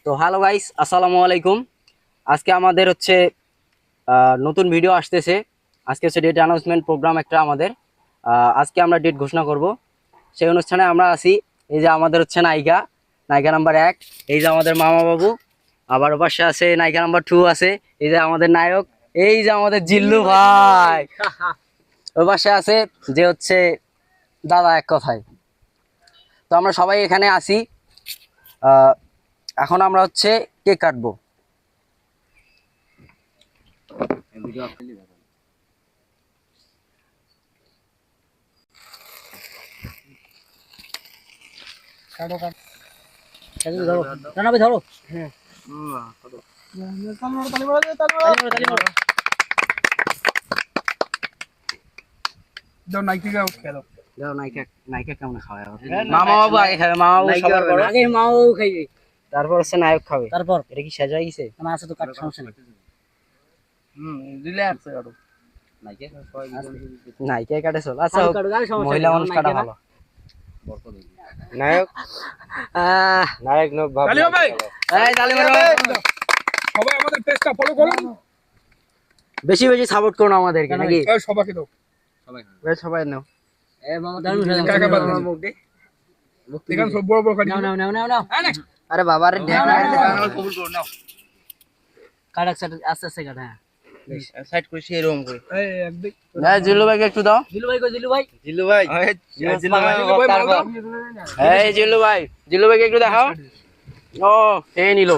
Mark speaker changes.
Speaker 1: তো hello guys, আসসালামু আলাইকুম। আজকে আমাদের হচ্ছে নতুন ভিডিও আসতেছে। আজকে হচ্ছে ডেট অ্যানাউন্সমেন্ট প্রোগ্রাম একটা আমাদের। আজকে আমরা ডেট ঘোষণা করব, সেই অনুষ্ঠানে আমরা আছি। এই যে আমাদের হচ্ছে নায়িকা, নায়িকা নাম্বার 1, এই যে আমাদের মামা বাবু। আবার ওপাশে আছে নায়িকা নাম্বার 2 আছে, এই যে আমাদের নায়ক, এই যে আমাদের জিল্লু ভাই। ওই পাশে আছে যে হচ্ছে দাদা, এক কথায়। তো আমরা সবাই এখানে আছি। এখন আমরা হচ্ছে কেক কাটবো। ধরো ধরো। হ্যাঁ, মামা বাবু আগে খাবে, মামা বাবু সবার পর, আগে মামা বাবু খাইবে, তারপর হচ্ছে নায়ক খাবে। তারপর এটা কি শেষ হয়ে গেছে? না, আছে তো, কাট, সমস্যা নেই। দিলে আছে কাটো। নায়িকা কাটে চল। আচ্ছা, মহিলা মানুষ কাটা ভালো। নায়ক নায়ক নো ভাব। তালি হবে, এই তালি মারো। সবাই আমাদের পেজটা ফলো করুন, বেশি বেশি সাপোর্ট করুন আমাদেরকে, নাকি? এই সবাইকে দাও, সবাই নাও। এ মামা দারুন কাকা বাদ দে, এখান সব বড় বড় কাটি নাও নাও নাও নাও। আরে বাবা রে, কবুল করো, নাও। কাটাক সাইড আস্তে আস্তে কাটা, সাইড করে এরকম করে। এই একদিক না, জিল্লু ভাইকে একটু দাও। জিল্লু ভাই কই? জিল্লু ভাই, জিল্লু ভাই, জিল্লু ভাই, এই জিল্লু ভাই, জিল্লু ভাইকে একটু দেখাও। ও এই নিলো।